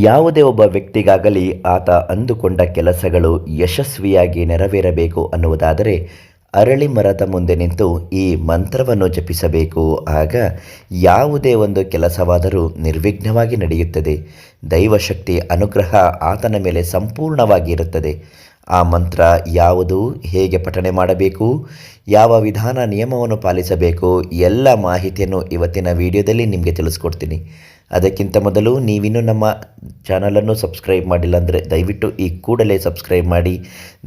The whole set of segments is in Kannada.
ಯಾವುದೇ ಒಬ್ಬ ವ್ಯಕ್ತಿಗಾಗಲಿ ಆತ ಅಂದುಕೊಂಡ ಕೆಲಸಗಳು ಯಶಸ್ವಿಯಾಗಿ ನೆರವೇರಬೇಕು ಅನ್ನುವುದಾದರೆ ಅರಳಿ ಮರದ ಮುಂದೆ ನಿಂತು ಈ ಮಂತ್ರವನ್ನು ಜಪಿಸಬೇಕು. ಆಗ ಯಾವುದೇ ಒಂದು ಕೆಲಸವಾದರೂ ನಿರ್ವಿಘ್ನವಾಗಿ ನಡೆಯುತ್ತದೆ. ದೈವಶಕ್ತಿ ಅನುಗ್ರಹ ಆತನ ಮೇಲೆ ಸಂಪೂರ್ಣವಾಗಿ ಇರುತ್ತದೆ. ಆ ಮಂತ್ರ ಯಾವುದು, ಹೇಗೆ ಪಠಣೆ ಮಾಡಬೇಕು, ಯಾವ ವಿಧಾನ ನಿಯಮವನ್ನು ಪಾಲಿಸಬೇಕು, ಎಲ್ಲ ಮಾಹಿತಿಯನ್ನು ಇವತ್ತಿನ ವಿಡಿಯೋದಲ್ಲಿ ನಿಮಗೆ ತಿಳಿಸ್ಕೊಡ್ತೀನಿ. ಅದಕ್ಕಿಂತ ಮೊದಲು ನೀವಿನ್ನೂ ನಮ್ಮ ಚಾನಲನ್ನು ಸಬ್ಸ್ಕ್ರೈಬ್ ಮಾಡಿಲ್ಲ ಅಂದರೆ ದಯವಿಟ್ಟು ಈ ಕೂಡಲೇ ಸಬ್ಸ್ಕ್ರೈಬ್ ಮಾಡಿ,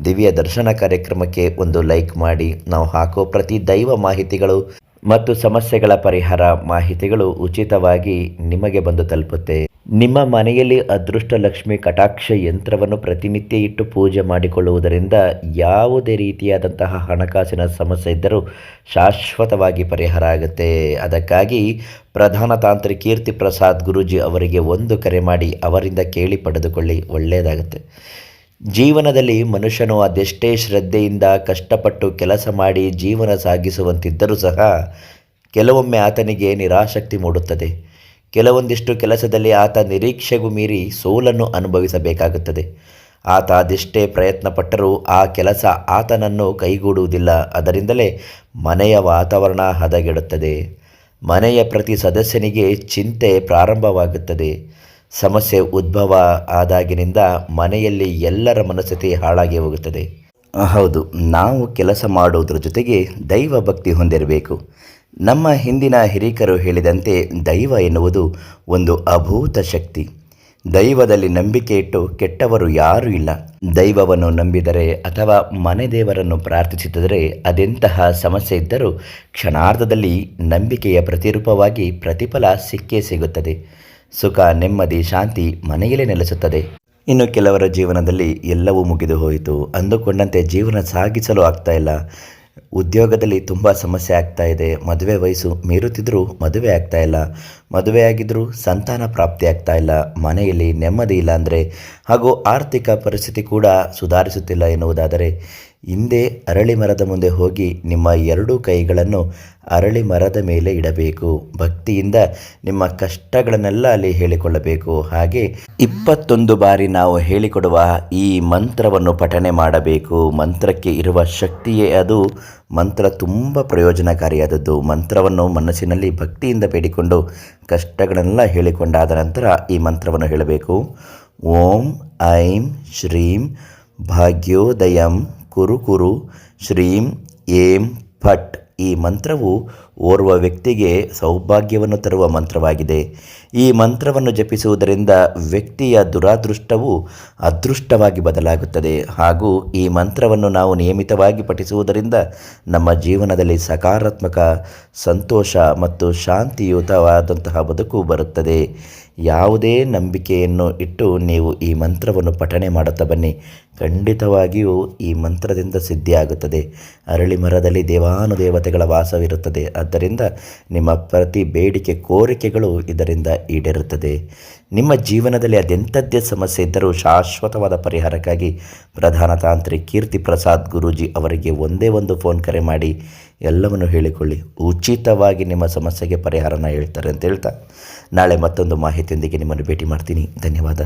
ದಿವ್ಯ ದರ್ಶನ ಕಾರ್ಯಕ್ರಮಕ್ಕೆ ಒಂದು ಲೈಕ್ ಮಾಡಿ. ನಾವು ಹಾಕೋ ಪ್ರತಿ ದೈವ ಮಾಹಿತಿಗಳು ಮತ್ತು ಸಮಸ್ಯೆಗಳ ಪರಿಹಾರ ಮಾಹಿತಿಗಳು ಉಚಿತವಾಗಿ ನಿಮಗೆ ಬಂದು ತಲುಪುತ್ತೆ. ನಿಮ್ಮ ಮನೆಯಲ್ಲಿ ಅದೃಷ್ಟ ಲಕ್ಷ್ಮಿ ಕಟಾಕ್ಷ ಯಂತ್ರವನ್ನು ಪ್ರತಿನಿತ್ಯ ಇಟ್ಟು ಪೂಜೆ ಮಾಡಿಕೊಳ್ಳುವುದರಿಂದ ಯಾವುದೇ ರೀತಿಯಾದಂತಹ ಹಣಕಾಸಿನ ಸಮಸ್ಯೆ ಇದ್ದರೂ ಶಾಶ್ವತವಾಗಿ ಪರಿಹಾರ ಆಗುತ್ತೆ. ಅದಕ್ಕಾಗಿ ಪ್ರಧಾನ ತಾಂತ್ರಿಕ ಕೀರ್ತಿ ಪ್ರಸಾದ್ ಗುರೂಜಿ ಅವರಿಗೆ ಒಂದು ಕರೆ ಮಾಡಿ ಅವರಿಂದ ಕೇಳಿ ಪಡೆದುಕೊಳ್ಳಿ, ಒಳ್ಳೆಯದಾಗುತ್ತೆ. ಜೀವನದಲ್ಲಿ ಮನುಷ್ಯನು ಅದೆಷ್ಟೇ ಶ್ರದ್ಧೆಯಿಂದ ಕಷ್ಟಪಟ್ಟು ಕೆಲಸ ಮಾಡಿ ಜೀವನ ಸಾಗಿಸುವಂತಿದ್ದರೂ ಸಹ ಕೆಲವೊಮ್ಮೆ ಆತನಿಗೆ ನಿರಾಸಕ್ತಿ ಮೂಡುತ್ತದೆ. ಕೆಲವೊಂದಿಷ್ಟು ಕೆಲಸದಲ್ಲಿ ಆತ ನಿರೀಕ್ಷೆಗೂ ಮೀರಿ ಸೋಲನ್ನು ಅನುಭವಿಸಬೇಕಾಗುತ್ತದೆ. ಆತ ಅದೆಷ್ಟೇ ಪ್ರಯತ್ನ ಪಟ್ಟರೂ ಆ ಕೆಲಸ ಆತನನ್ನು ಕೈಗೂಡುವುದಿಲ್ಲ. ಅದರಿಂದಲೇ ಮನೆಯ ವಾತಾವರಣ ಹದಗೆಡುತ್ತದೆ. ಮನೆಯ ಪ್ರತಿ ಸದಸ್ಯನಿಗೆ ಚಿಂತೆ ಪ್ರಾರಂಭವಾಗುತ್ತದೆ. ಸಮಸ್ಯೆ ಉದ್ಭವ ಆದಾಗಿನಿಂದ ಮನೆಯಲ್ಲಿ ಎಲ್ಲರ ಮನಸ್ಥಿತಿ ಹಾಳಾಗಿ ಹೋಗುತ್ತದೆ. ಹೌದು, ನಾವು ಕೆಲಸ ಮಾಡುವುದರ ಜೊತೆಗೆ ದೈವ ಭಕ್ತಿ ಹೊಂದಿರಬೇಕು. ನಮ್ಮ ಹಿಂದಿನ ಹಿರಿಕರು ಹೇಳಿದಂತೆ ದೈವ ಎನ್ನುವುದು ಒಂದು ಅಭೂತ ಶಕ್ತಿ. ದೈವದಲ್ಲಿ ನಂಬಿಕೆ ಇಟ್ಟು ಕೆಟ್ಟವರು ಯಾರೂ ಇಲ್ಲ. ದೈವವನ್ನು ನಂಬಿದರೆ ಅಥವಾ ಮನೆ ದೇವರನ್ನು ಪ್ರಾರ್ಥಿಸಿದರೆ ಅದೆಂತಹ ಸಮಸ್ಯೆ ಇದ್ದರೂ ಕ್ಷಣಾರ್ಧದಲ್ಲಿ ನಂಬಿಕೆಯ ಪ್ರತಿರೂಪವಾಗಿ ಪ್ರತಿಫಲ ಸಿಕ್ಕೇ ಸಿಗುತ್ತದೆ. ಸುಖ, ನೆಮ್ಮದಿ, ಶಾಂತಿ ಮನೆಯಲ್ಲೇ ನೆಲೆಸುತ್ತದೆ. ಇನ್ನು ಕೆಲವರ ಜೀವನದಲ್ಲಿ ಎಲ್ಲವೂ ಮುಗಿದು ಹೋಯಿತು, ಅಂದುಕೊಂಡಂತೆ ಜೀವನ ಸಾಗಿಸಲು ಆಗ್ತಾ ಇಲ್ಲ. ಉದ್ಯೋಗದಲ್ಲಿ ತುಂಬ ಸಮಸ್ಯೆ ಆಗ್ತಾ ಇದೆ. ಮದುವೆ ವಯಸ್ಸು ಮೀರುತ್ತಿದ್ದರೂ ಮದುವೆ ಆಗ್ತಾ ಇಲ್ಲ. ಮದುವೆಯಾಗಿದ್ದರೂ ಸಂತಾನ ಪ್ರಾಪ್ತಿ ಆಗ್ತಾ ಇಲ್ಲ. ಮನೆಯಲ್ಲಿ ನೆಮ್ಮದಿ ಇಲ್ಲ ಅಂದರೆ ಹಾಗೂ ಆರ್ಥಿಕ ಪರಿಸ್ಥಿತಿ ಕೂಡ ಸುಧಾರಿಸುತ್ತಿಲ್ಲ ಎನ್ನುವುದಾದರೆ ಹಿಂದೆ ಅರಳಿ ಮರದ ಮುಂದೆ ಹೋಗಿ ನಿಮ್ಮ ಎರಡೂ ಕೈಗಳನ್ನು ಅರಳಿ ಮರದ ಮೇಲೆ ಇಡಬೇಕು. ಭಕ್ತಿಯಿಂದ ನಿಮ್ಮ ಕಷ್ಟಗಳನ್ನೆಲ್ಲ ಅಲ್ಲಿ ಹೇಳಿಕೊಳ್ಳಬೇಕು. ಹಾಗೆ 21 ಬಾರಿ ನಾವು ಹೇಳಿಕೊಡುವ ಈ ಮಂತ್ರವನ್ನು ಪಠನೆ ಮಾಡಬೇಕು. ಮಂತ್ರಕ್ಕೆ ಇರುವ ಶಕ್ತಿಯೇ ಅದು. ಮಂತ್ರ ತುಂಬ ಪ್ರಯೋಜನಕಾರಿಯಾದದ್ದು. ಮಂತ್ರವನ್ನು ಮನಸ್ಸಿನಲ್ಲಿ ಭಕ್ತಿಯಿಂದ ಬೇಡಿಕೊಂಡು ಕಷ್ಟಗಳನ್ನೆಲ್ಲ ಹೇಳಿಕೊಂಡಾದ ನಂತರ ಈ ಮಂತ್ರವನ್ನು ಹೇಳಬೇಕು. ಓಂ ಐಂ ಶ್ರೀಂ ಭಾಗ್ಯೋದಯಂ ಕುರು ಕುರು ಶ್ರೀಂ ಏಂ ಫಟ್. ಈ ಮಂತ್ರವು ಓರ್ವ ವ್ಯಕ್ತಿಗೆ ಸೌಭಾಗ್ಯವನ್ನು ತರುವ ಮಂತ್ರವಾಗಿದೆ. ಈ ಮಂತ್ರವನ್ನು ಜಪಿಸುವುದರಿಂದ ವ್ಯಕ್ತಿಯ ದುರಾದೃಷ್ಟವು ಅದೃಷ್ಟವಾಗಿ ಬದಲಾಗುತ್ತದೆ. ಹಾಗೂ ಈ ಮಂತ್ರವನ್ನು ನಾವು ನಿಯಮಿತವಾಗಿ ಪಠಿಸುವುದರಿಂದ ನಮ್ಮ ಜೀವನದಲ್ಲಿ ಸಕಾರಾತ್ಮಕ, ಸಂತೋಷ ಮತ್ತು ಶಾಂತಿಯುತವಾದಂತಹ ಬದುಕು ಬರುತ್ತದೆ. ಯಾವುದೇ ನಂಬಿಕೆಯನ್ನು ಇಟ್ಟು ನೀವು ಈ ಮಂತ್ರವನ್ನು ಪಠನೆ ಮಾಡುತ್ತಾ ಬನ್ನಿ. ಖಂಡಿತವಾಗಿಯೂ ಈ ಮಂತ್ರದಿಂದ ಸಿದ್ಧಿಯಾಗುತ್ತದೆ. ಅರಳಿ ಮರದಲ್ಲಿ ದೇವಾನುದೇವತೆಗಳ ವಾಸವಿರುತ್ತದೆ. ಆದ್ದರಿಂದ ನಿಮ್ಮ ಪ್ರತಿ ಬೇಡಿಕೆ, ಕೋರಿಕೆಗಳು ಇದರಿಂದ ಈಡೇರುತ್ತದೆ. ನಿಮ್ಮ ಜೀವನದಲ್ಲಿ ಅದೆಂಥದ್ದೇ ಸಮಸ್ಯೆ ಇದ್ದರೂ ಶಾಶ್ವತವಾದ ಪರಿಹಾರಕ್ಕಾಗಿ ಪ್ರಧಾನ ತಾಂತ್ರಿಕ ಕೀರ್ತಿ ಪ್ರಸಾದ್ ಗುರೂಜಿ ಅವರಿಗೆ ಒಂದೇ ಒಂದು ಫೋನ್ ಕರೆ ಮಾಡಿ ಎಲ್ಲವನ್ನು ಹೇಳಿಕೊಳ್ಳಿ. ಉಚಿತವಾಗಿ ನಿಮ್ಮ ಸಮಸ್ಯೆಗೆ ಪರಿಹಾರನ ಹೇಳ್ತಾರೆ ಅಂತ ಹೇಳ್ತಾ ನಾಳೆ ಮತ್ತೊಂದು ಮಾಹಿತಿಯೊಂದಿಗೆ ನಿಮ್ಮನ್ನು ಭೇಟಿ ಮಾಡ್ತೀನಿ. ಧನ್ಯವಾದ.